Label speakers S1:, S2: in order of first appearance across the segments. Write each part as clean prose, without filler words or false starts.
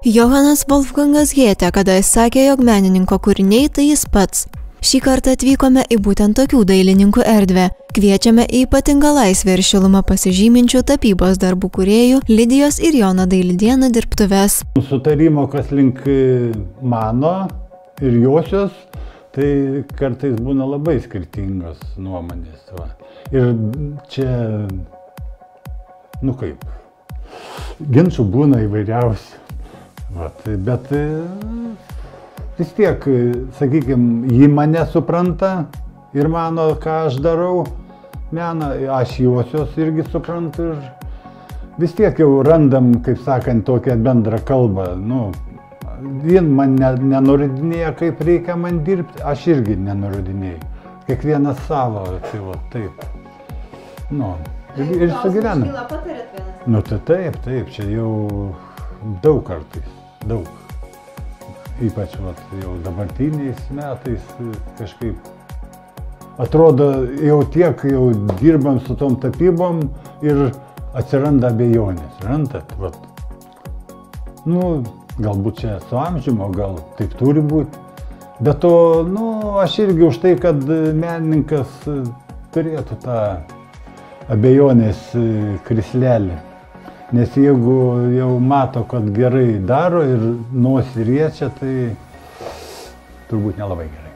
S1: Johanas Wolfgangas Goethe kadais sakė, jog menininko kūriniai tai jis pats. Šį kartą atvykome į būtent tokių dailininkų erdvę. Kviečiame į ypatingą laisvę ir šilumą pasižyminčių tapybos darbų kūrėjų Lidijos ir Jono Dailidėno dirbtuves.
S2: Sutarimo, kas link mano ir josios, tai kartais būna labai skirtingos nuomonės. Va. Ir čia, kaip, ginčų būna įvairiausių. Vat, bet vis tiek, sakykime, ji mane supranta ir mano, ką aš darau, meną, aš josios irgi suprantu ir vis tiek jau randam, kaip sakant, tokią bendrą kalbą. Vien man nenurodinėja, kaip reikia man dirbti, aš irgi nenurodinėjau. Kiekvienas savo, tai va, taip. Ir sugyvenam. Tai taip, čia jau daug kartais. Daug. Ypač jau dabartiniais metais kažkaip atrodo jau tiek jau dirbam su tom tapybom ir atsiranda abejonės. Rantat? Galbūt čia su amžiumi, gal taip turi būti. Bet to, aš irgi už tai, kad menininkas turėtų tą abejonės krislelį. Nes jeigu jau mato, kad gerai daro ir nosį riečia, tai turbūt nelabai gerai.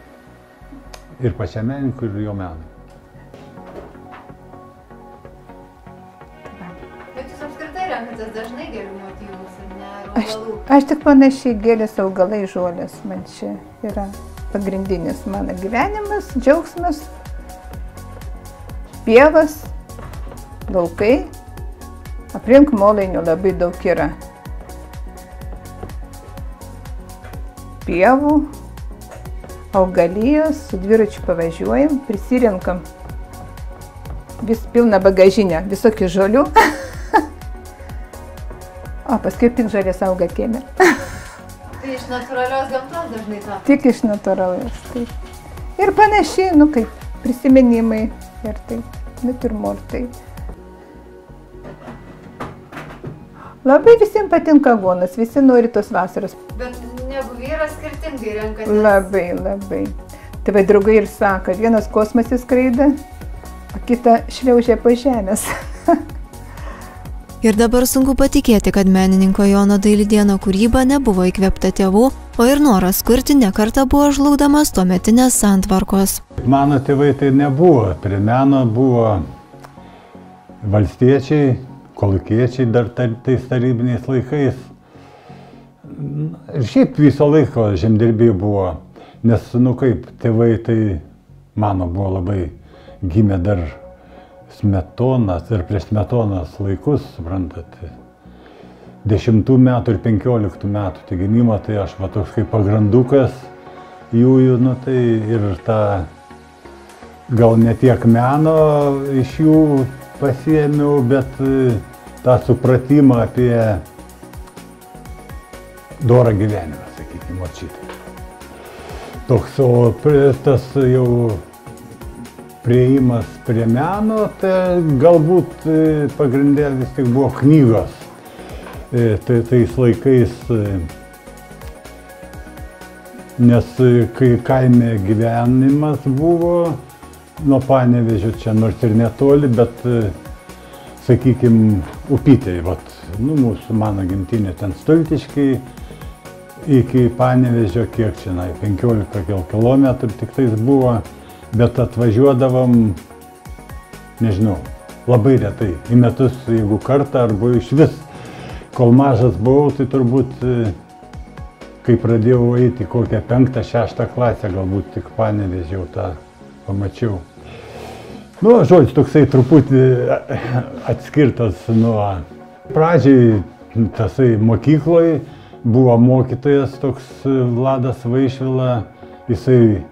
S2: Ir pačiam menininkui, ir jo menui.
S3: Bet jūs apskritai renkatės dažnai gėlių motyvus, ar ne? Augalų?
S4: Aš tik panašiai gėlės, augalai, žolės. Man čia yra pagrindinis mano gyvenimas, džiaugsmas, pievas, laukai. Aplink Molainių labai daug yra pievų, augalijos, su dviračiu pavažiuojam, prisirenkam vis pilną bagažinę, visokių žolių. O paskui piktžolės auga kieme.
S3: Tai iš natūralios gamtos dažnai tą?
S4: Tik iš natūralios, taip. Ir panašiai, kaip prisiminimai ir taip, natiurmortai. Labai visiems patinka aguonas, visi nori tos vasaros.
S3: Bet negu vyras skirtingai renkatės?
S4: Labai. Tai draugai ir sako, vienas kosmose skraida, o kita šliaužia po žemės.
S1: Ir dabar sunku patikėti, kad menininko Jono Dailidėno kūryba nebuvo įkvėpta tėvų, o ir noras kurti nekartą buvo žlugdamas tuometinės santvarkos.
S2: Mano tėvai tai nebuvo, prie meno buvo valstiečiai, kolūkiečiai dar tais tarybiniais laikais. Ir šiaip viso laiko žemdirbiai buvo, nes, kaip, tėvai tai mano buvo labai gimę dar Smetonas ir prieš Smetonas laikus, suprantate. 10 metų ir 15 metų tai gimimo, tai aš toks kaip pagrandukas jų, tai ir tą gal ne tiek meno iš jų pasiėmiau, bet tą supratimą apie dorą gyvenimą, sakykime, močiutė. Toks, o tas jau priėjimas prie meno, tai galbūt pagrindė vis tik buvo knygos. Tai tais laikais, nes kai kaime gyvenimas buvo, nuo Panevėžio čia nors ir netoli, bet, sakykime, Upytėj, mano gimtinė ten Stultiškiai, iki Panevėžio, kiek čia, 15 kilometrų tik tais buvo, bet atvažiuodavom, nežinau, labai retai, į metus, jeigu kartą, arba iš vis. Kol mažas buvau, tai turbūt, kai pradėjau eiti kokią 5-6 klasę, galbūt tik Panevėžį jau tą pamačiau. Žodžiu, toksai truputį atskirtas nuo... Pradžiai, tasai mokykloje buvo mokytojas toks Vladas Vaišvila, jisai,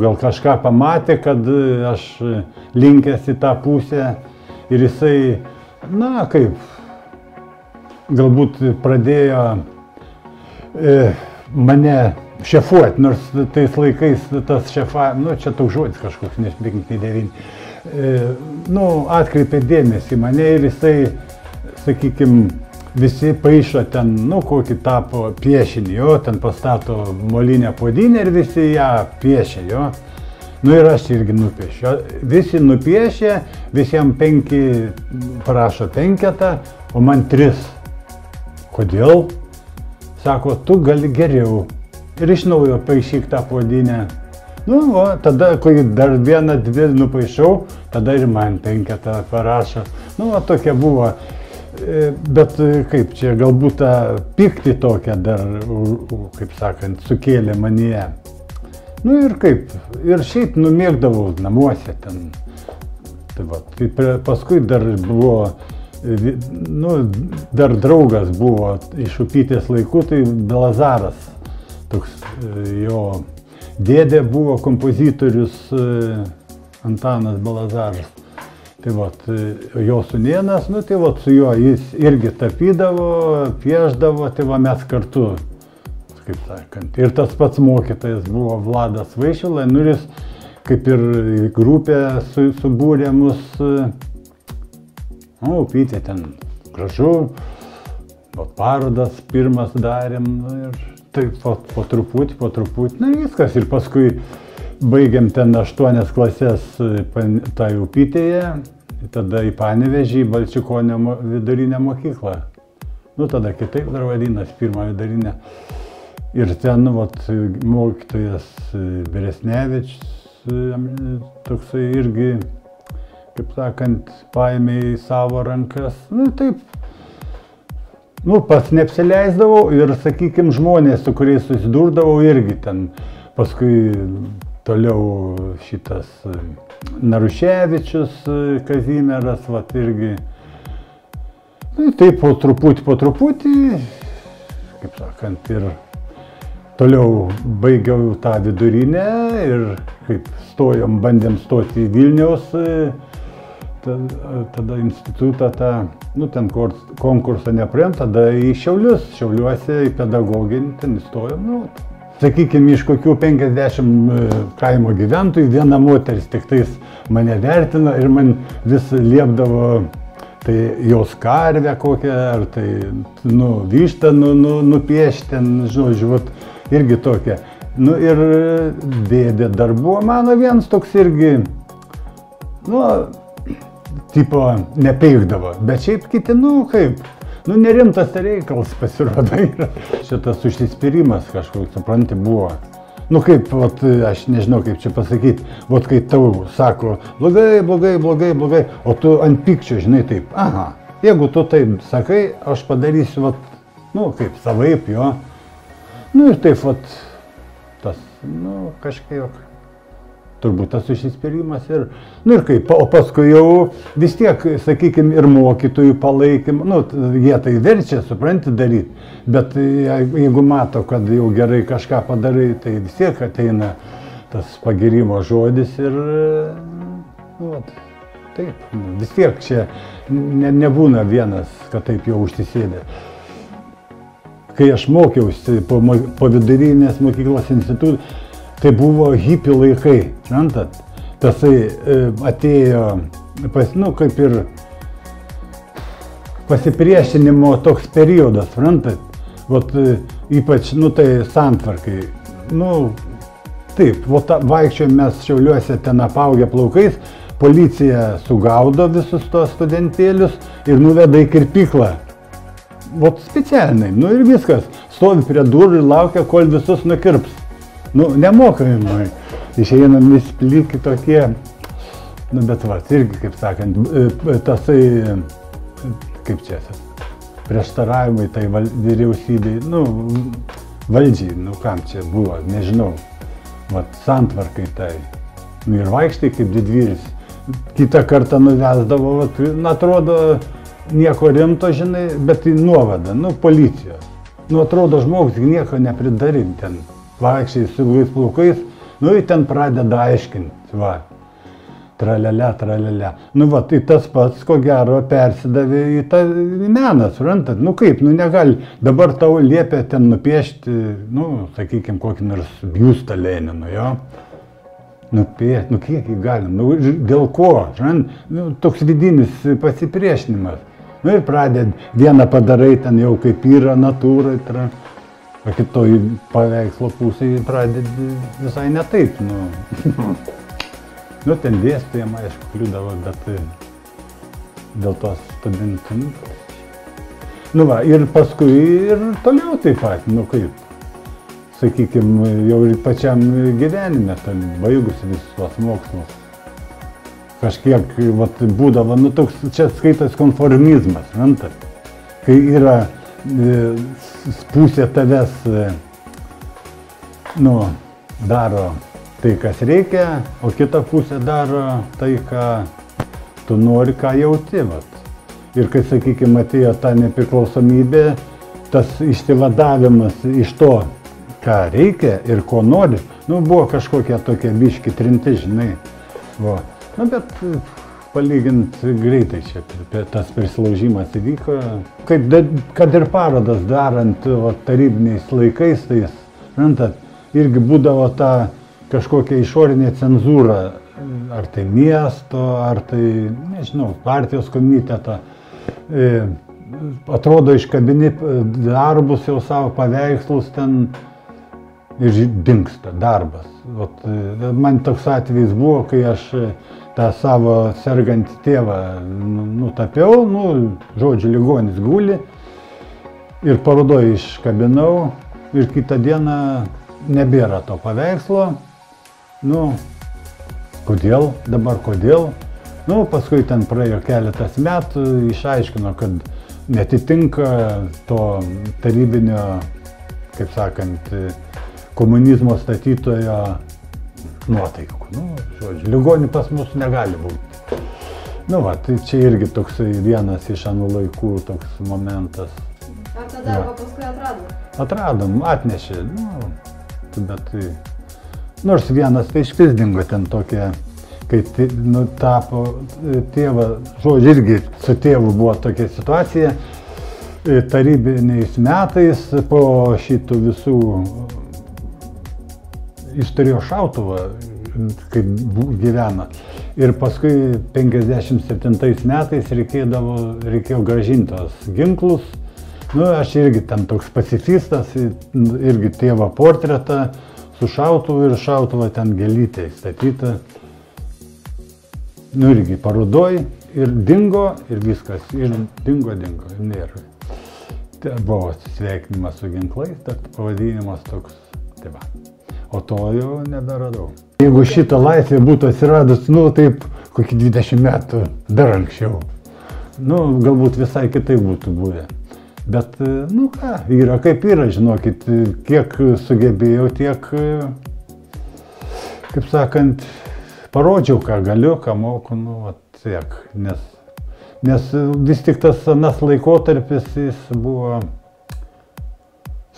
S2: gal kažką pamatė, kad aš linkęs į tą pusę ir jisai, galbūt pradėjo mane šefuoti, nors tais laikais tas šefavimas, čia toks žodis kažkoks, ne 5-9, atkreipė dėmesį mane ir jisai, sakykime, visi paišo ten, nu, kokį tapo piešinį, jo, ten pastato molinę puodynę ir visi ją piešia, jo. Nu ir aš irgi nupiešiu. Visi nupiešė, visiems 5 parašo 5, o man 3. Kodėl? Sako, tu gali geriau. Ir iš naujo paišyk tą puodynę. Nu, o tada, kai dar 1, 2 nupaišau, tada ir man 5 parašo. Nu, o tokia buvo. Bet kaip čia, galbūt tą pyktį tokią dar, kaip sakant, sukėlė manyje. Nu ir kaip, ir šiaip numėgdavau namuose ten. Tai va, paskui dar buvo, nu, dar draugas buvo iš Upytės laikų, tai Belazaras. Toks jo dėdė buvo kompozitorius Antanas Belazaras. Tai va, jo sūnėnas, nu tai va, su juo jis irgi tapydavo, pieždavo, tai va mes kartu, kaip sakant. Ir tas pats mokytojas buvo Vladas Vaišvila, nu ir jis kaip ir grupė subūrė mus, nu, Upytė ten gražu, parodas pirmas darėm, nu, ir taip po truputį, nu viskas. Ir paskui baigėm ten 8 klasės tai Upytėje, tada į Panevėžį, į Balčikonio vidurinę mokyklą. Nu, tada kitaip dar vadinas, pirmą vidurinę. Ir ten, vat, mokytojas Beresnevičius, toksai irgi, kaip sakant, paėmė į savo rankas. Nu, taip, nu, pats neapsileisdavau ir, sakykim, žmonės, su kuriais susidurdavau, irgi ten paskui toliau šitas Naruševičius, Kazimieras, vat irgi. Nu, taip po truputį, kaip sakant, ir toliau baigiau tą vidurinę ir kaip stojom, bandėm stoti į Vilniaus, tada institutą tą, nu, ten konkursą nepraėjom, tada į Šiaulius, Šiauliuose į pedagoginį, ten įstojom, nu, sakykime, iš kokių 50 kaimo gyventojų, viena moteris tik tais mane vertino ir man vis liepdavo, tai jos karvę kokią, ar tai, nu, vištą nupiešti, ten, žodžiu, vat, irgi tokia. Nu, ir dėdė dar buvo mano vienas toks irgi, nu, tipo, nepeikdavo, bet šiaip kiti, nu, kaip, nu, nerimtas reikalas pasirodo yra. Šitas užsispyrimas kažkoks, supranti, buvo. Nu, kaip, vat, aš nežinau, kaip čia pasakyti, vat, kai tau sako, blogai, o tu ant pykčio, žinai, taip, aha, jeigu tu taip sakai, aš padarysiu, vat, nu, kaip, savaip, jo. Nu, ir taip, vat, tas, nu, kažkaip, turbūt tas užsispyrimas ir, nu, ir kaip, o paskui jau vis tiek, sakykime, ir mokytojų palaikym, nu, jie tai verčia, supranti, daryti, bet jeigu mato, kad jau gerai kažką padarai, tai vis tiek ateina tas pagirimo žodis ir, nu, vat, taip, vis tiek čia nebūna vienas, kad taip jau užsisėdė. Kai aš mokiausi po vidurinės mokyklos institutą, tai buvo hipių laikai, žinot, tasai atėjo, nu, kaip ir pasipriešinimo toks periodas, žinot, vat, ypač, nu, tai santvarkai, nu, taip, vat, vaikščiojom mes Šiauliuose ten apaugę plaukais, policija sugaudo visus tos studentėlius ir nuveda į kirpyklą. Vat specialiai, nu ir viskas, stovi prie durų ir laukia, kol visus nukirps. Nu, nemokamai, išeina vis pliki tokie, nu, bet va, irgi, kaip sakant, tasai, kaip čia, prieštaravimai tai vyriausybei, nu, valdžiai, nu, kam čia buvo, nežinau, va, santvarkai tai, nu, ir vaikštai kaip didvyris, kitą kartą nuvesdavo, va, atrodo, nieko rimto, žinai, bet tai nuovada, nu, policijos, nu, atrodo, žmogus nieko nepridarim ten. Vaikščiai su ilgais plaukais, nu, ir ten pradeda aiškinti, va, tralelė. Nu, va, tai tas pats, ko gero, persidavė į tą meną, suprantat, nu, kaip, nu, negali, dabar tau liepia ten nupiešti, nu, sakykime, kokį nors biustą Lenino, jo, nupiešti, nu, kiek jį galim, nu, dėl ko, žinai, nu, toks vidinis pasipriešinimas, Nu ir pradėd, vieną padarai ten jau kaip yra natūrai, o kitoj paveikslo pusėje pradėd visai ne taip, nu. Nu, ten dėstyjama, aišku, kliūdavo, bet dėl tos studentų. Nu va, ir paskui ir toliau taip pat, nu kaip, sakykime, jau ir pačiam gyvenime, ten baigus visus tuos mokslus. Kažkiek, vat, būdavo, nu toks, čia skaitas konformizmas, rantat, kai yra pusė tavęs, nu, daro tai, kas reikia, o kita pusė daro tai, ką tu nori, ką jauti, vat. Ir kai, sakykime, atėjo ta nepriklausomybė, tas išsivadavimas iš to, ką reikia ir ko nori, nu, buvo kažkokia tokia biški trinti, žinai. Va. Nu, bet palygint greitai čia tas prisilaužimas įvyko. Kad ir parodas darant tarybiniais laikais, tai, rantat, irgi būdavo ta kažkokia išorinė cenzūra, ar tai miesto, ar tai, nežinau, partijos komiteto. Atrodo, iškabini darbus jau savo paveikslus ten ir dingsta darbas. Vat, man toks atvejis buvo, kai aš tą savo sergantį tėvą nutapiau, nu, žodžiu, ligonis guli ir parodoje iškabinau ir kitą dieną nebėra to paveikslo. Nu, kodėl, dabar kodėl? Nu, paskui ten praėjo keletas metų, išaiškino, kad netitinka to tarybinio, kaip sakant, komunizmo statytojo nuotaikų. Nu, žodžiu, ligonių pas mus negali būti. Nu, va, tai čia irgi toksai vienas iš anų laikų toks momentas.
S3: Ar tą darbą paskui atradom?
S2: Atradom, atnešė, nu, bet nors vienas tai išvis dingo ten tokia, kai tapo tėvą, žodžiu, irgi su tėvu buvo tokia situacija, tarybiniais metais po šitų visų, jis turėjo šautuvą, kaip gyvena, ir paskui 57 metais reikėjo grąžinti tos ginklus. Nu, aš irgi ten toks pacifistas, irgi tėvo portretą su šautuvu ir šautuvą ten gėlytė įstatyta. Nu, irgi parodoj ir dingo ir viskas, ir dingo, ir nėra. Tai buvo atsisveikinimas su ginklais, tad pavadinimas toks, tai va. O to jau neberadau. Jeigu šita laisvė būtų atsiradus, nu, taip, kokį 20 metų, dar anksčiau, nu, galbūt visai kitaip būtų buvę. Bet, nu ką, yra kaip yra, žinokit, kiek sugebėjau, tiek, kaip sakant, parodžiau, ką galiu, ką moku, nu, tiek, nes vis tik tas senas laikotarpis, jis buvo,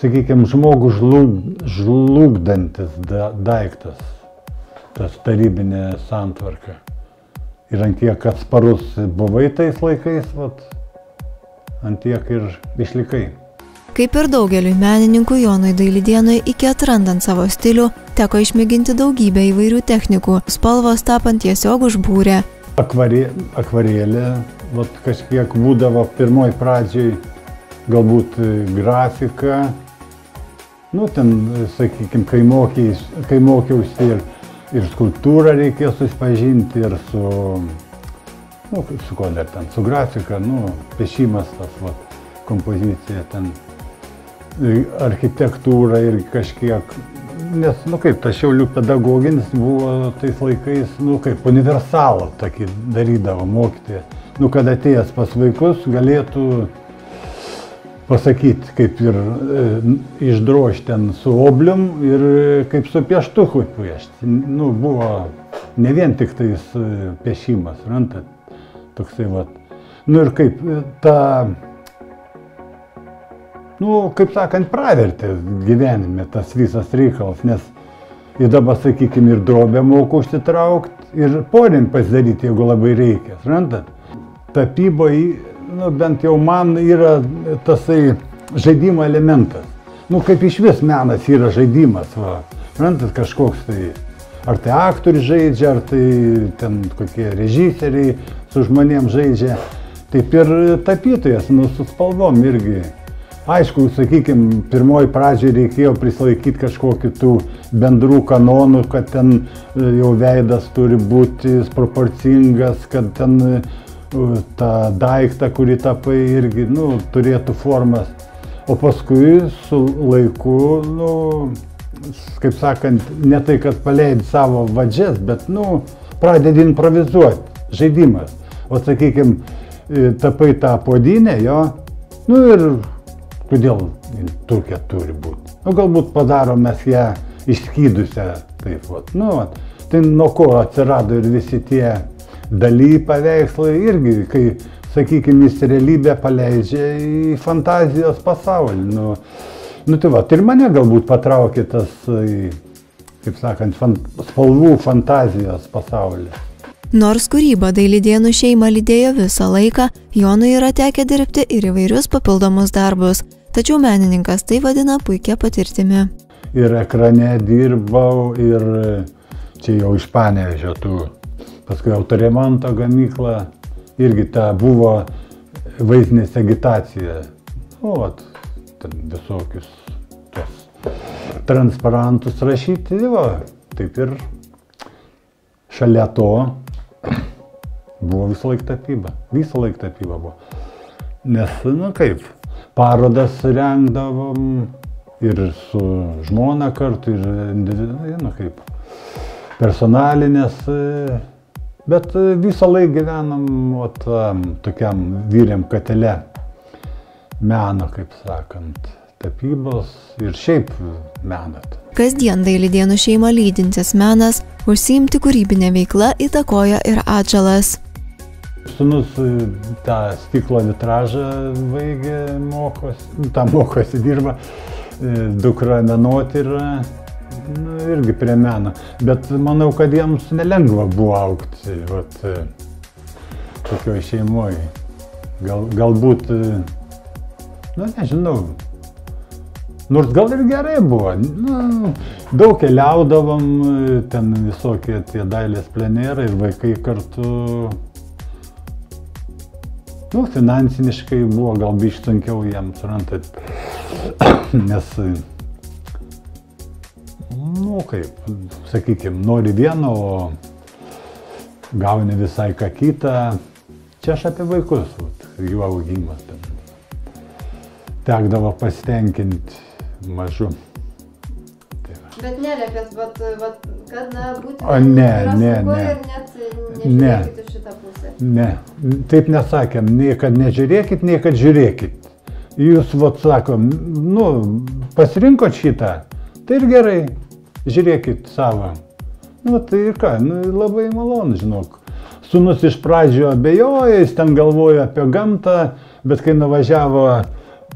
S2: sakykime, žmogų žlugdantis daiktas, tas tarybinė santvarka. Ir ant tiek atsparus buvai tais laikais, ant tiek ir išlikai.
S1: Kaip ir daugeliui menininkų, Jonui Dailidėnui iki atrandant savo stilių teko išmėginti daugybę įvairių technikų, spalvos tapant tiesiog užbūrė.
S2: Akvarėlė, kažkiek būdavo pirmoj pradžiai, galbūt grafika. Nu, ten, sakykime, kai mokiausi ir skulptūrą reikėjo susipažinti, ir su ko dar ten, su grafika, nu, piešimas tas, kompozicija ten. Architektūra ir kažkiek, nes, nu kaip, tas Šiaulių pedagoginis buvo tais laikais, nu kaip, universalą tokį darydavo mokytojas. Nu, kad atėjęs pas vaikus galėtų pasakyti, kaip ir išdrožti ten su oblium ir kaip su pieštuku piešti. Nu, buvo ne vien tik tais piešimas, rantat, toksai vat. Nu ir kaip ta, nu, kaip sakant, pravertė gyvenime tas visas reikalas, nes ir dabar, sakykime, ir drobę moku užsitraukti, ir porin pasidaryti, jeigu labai reikia, rantat. Tapyboje, nu, bent jau man yra tasai žaidimo elementas. Nu, kaip iš vis menas yra žaidimas, rantat, kažkoks tai, ar tai aktorius žaidžia, ar tai ten kokie režisieriai su žmonėm žaidžia. taip ir tapytojas, nu, su spalvom irgi. Aišku, sakykime, pirmoji pradžiai reikėjo prisilaikyti kažkokių tų bendrų kanonų, kad ten jau veidas turi būti proporcingas, kad ten tą daiktą, kurį tapai, irgi, nu, turėtų formas. O paskui su laiku, nu, kaip sakant, ne tai, kad paleidi savo vadžias, bet, nu, pradedi improvizuoti, žaidimas. O, sakykime, tapai tą puodynę, jo, nu ir kodėl tokia turi būti. Nu, galbūt padarom mes ją išskydusią, taip, vat. Nu, vat. Tai nuo ko atsirado ir visi tie daly paveikslai irgi, kai, sakykime, jis realybę paleidžia į fantazijos pasaulį. Nu tai va, ir mane galbūt patraukė tas, kaip sakant, spalvų fantazijos pasaulį.
S1: Nors kūryba Dailidėnų šeimą lydėjo visą laiką, Jonui yra tekę dirbti ir įvairius papildomus darbus, tačiau menininkas tai vadina puikia patirtimi.
S2: Ir ekrane dirbau, ir čia jau iš Panevėžio tų, paskui Autoremonto gamykla, irgi ta buvo vaizdinės agitacija. O, vat, ten visokius tos transparantus rašyti, va, taip ir šalia to buvo visą laiką tapyba buvo. Nes, nu kaip, parodas rengdavom ir su žmona kartu, ir, nu kaip, personalinės, bet visą laiką gyvenam tokiam vyriam katele meno, kaip sakant, tapybos ir šiaip menat.
S1: Kasdien Dailidėnų šeimą lydintis menas, užsiimti kūrybinę veiklą įtakoja ir atžalas.
S2: Sūnus tą stiklo vitražą baigė, mokosi, dirba, dukra menotyrą, nu, irgi prie meno. Bet manau, kad jiems nelengva buvo augti, vat, tokioj šeimoje. Galbūt, nu nežinau, nors gal ir gerai buvo. Nu, daug keliaudavom, ten visokie tie dailės plenerai ir vaikai kartu. Nu, finansiniškai buvo gal biškį sunkiau jiems, suprantat, nes, nu kaip, sakykime, nori vieno, o gauni visai ką kitą. Čia aš apie vaikus, jų augimas. Tekdavo pasitenkinti mažu.
S3: Bet nelėpės, kad būti
S2: ir
S3: net nežiūrėkit į šitą pusę.
S2: Ne, taip nesakėm, nei kad nežiūrėkit, nei kad žiūrėkit. Jūs, sakom, nu, pasirinkot šitą, tai ir gerai, žiūrėkit savo. Nu, tai ir ką, nu, labai malonu, žinok. Sūnus iš pradžio abejoja, jis ten galvoja apie gamtą, bet kai nuvažiavo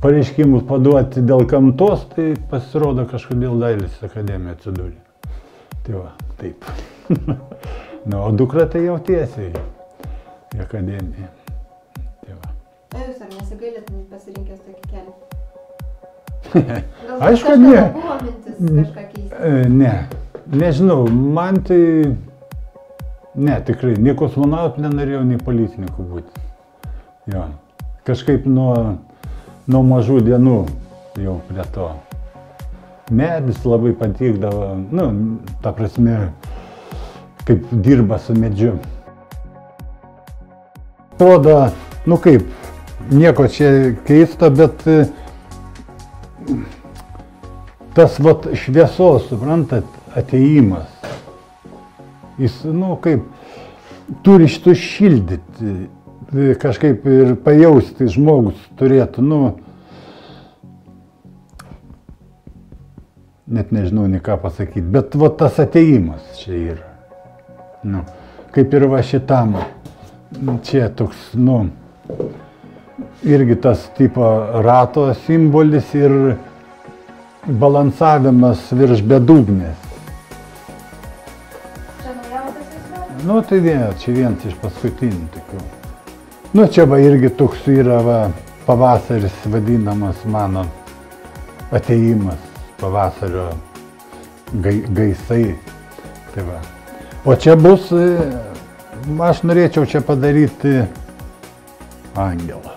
S2: pareiškimus paduoti dėl gamtos, tai pasirodo kažkodėl Dailės akademija atsidūrė. Tai va, taip. O dukra tai jau tiesiai į akademiją. Tai va.
S3: O jūs ar nesigailit pasirinkęs tokį kelią?
S2: Aišku, ne.
S3: Gal buvo mintis kažką keisti?
S2: Ne, nežinau, man tai, ne, tikrai, nei kosmonautų nenorėjau, nei politininku būti. Jo, kažkaip nuo mažų dienų jau prie to. Medis labai patikdavo, nu, ta prasme, kaip dirba su medžiu. Atrodo, nu kaip, nieko čia keisto, bet tas vat šviesos, suprantat, atėjimas, jis, nu kaip, turi šitų šildyti. Kažkaip ir pajausti žmogus turėtų, nu, net nežinau, nei ką pasakyti, bet va tas atėjimas čia yra. Nu, kaip ir va šitam, čia toks, nu, irgi tas tipo rato simbolis ir balansavimas virš bedugnės.
S3: Čia naujausias istorija?
S2: Nu, tai čia vienas iš paskutinių tokių. Nu, čia va irgi toks yra va, pavasaris vadinamas mano atėjimas, pavasario gaisai. Tai va. O čia bus, aš norėčiau čia padaryti angelą.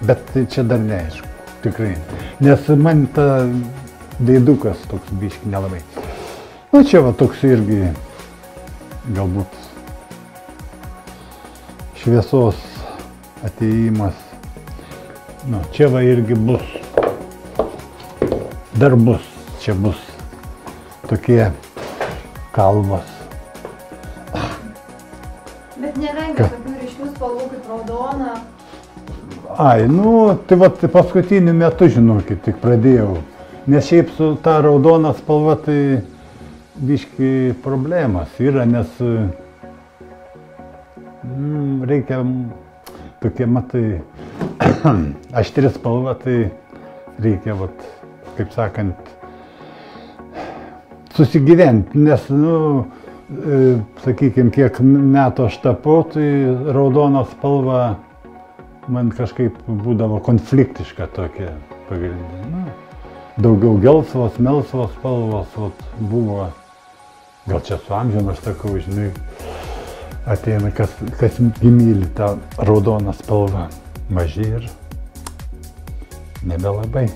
S2: Bet čia dar neaišku, tikrai. Nes man ta veidukas toks biški nelabai. Nu, čia va toks irgi galbūt šviesos atėjimas. Nu, čia va irgi bus. Dar bus. Čia bus tokie kalvos.
S3: Bet nevengia tokių ryškių spalvų kaip raudona.
S2: Ai, nu, tai va paskutiniu metu, žinokit, tik pradėjau. Nes šiaip su ta raudona spalva tai biški problemas yra, nes reikia tokie, matai, aštri spalva, tai reikia, vat, kaip sakant, susigyventi, nes, nu, sakykime, kiek metų aš tapau, tai raudona spalva man kažkaip būdavo konfliktiška tokia pagrindinė. Nu, daugiau gelsvos, melsvos spalvos buvo, gal čia su amžiumi aš sakau, žinai, ateina, kas myli tą raudoną spalvą, maži ir nebelabai.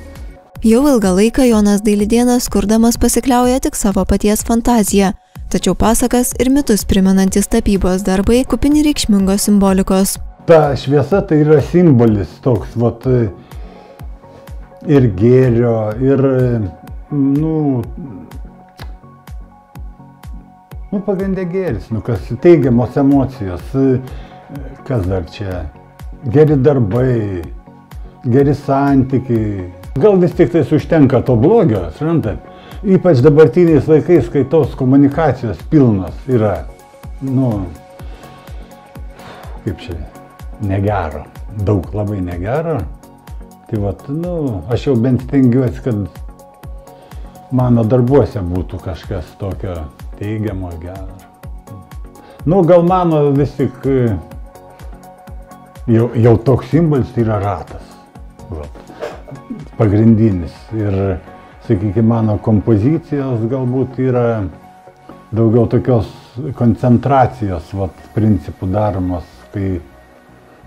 S1: Jau ilgą laiką Jonas Dailidėnas kurdamas pasikliauja tik savo paties fantaziją, tačiau pasakas ir mitus primenantis tapybos darbai kupini reikšmingos simbolikos.
S2: Ta šviesa tai yra simbolis toks, vat, ir gėrio, ir, nu, pagrindė gėris, nu, kas teigiamos emocijos, kas dar čia, geri darbai, geri santykiai. Gal vis tik tais užtenka to blogio, suprantat? Ypač dabartiniais laikais, kai tos komunikacijos pilnos yra, nu, kaip čia, negero, daug labai negero. Tai vat, nu, aš jau bent stengiuosi, kad mano darbuose būtų kažkas tokio teigiamo, gero. Nu, gal mano vis tik jau toks simbolis tai yra ratas. Vat. Pagrindinis. Ir, sakykime, mano kompozicijos galbūt yra daugiau tokios koncentracijos principų daromos, kai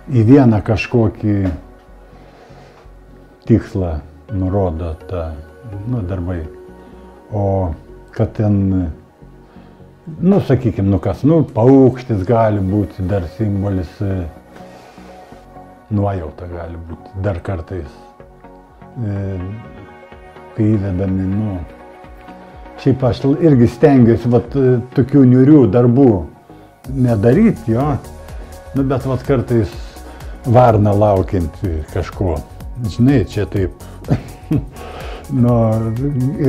S2: į vieną kažkokį tikslą nurodo ta, nu, darbai. O kad ten, nu, sakykime, kas, paukštis gali būti dar simbolis, nuojauta gali būti dar kartais. Kai įvedami, šiaip aš irgi stengiuosi tokių niūrių darbų nedaryti, jo, bet kartais varna laukianti kažko. Žinai, čia taip,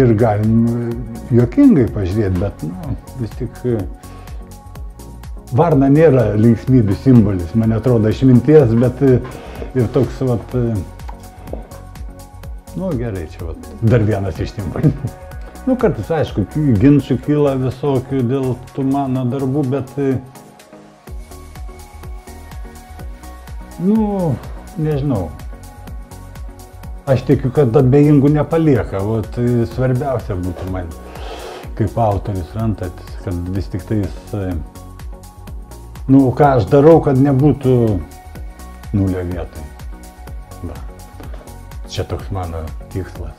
S2: ir galim juokingai pažiūrėti, bet, vis tik varna nėra linksmybių simbolis, man atrodo, išminties, bet ir toks, gerai, čia dar vienas iš simbolių. Kartais, aišku, ginčių kyla visokių dėl tų mano darbų, bet, nežinau. Aš tikiu, kad abejingų nepalieka, svarbiausia būtų man, kaip autorius, rantat, kad vis tik tais, ką aš darau, kad nebūtų nulio vietoj. Čia toks mano tikslas.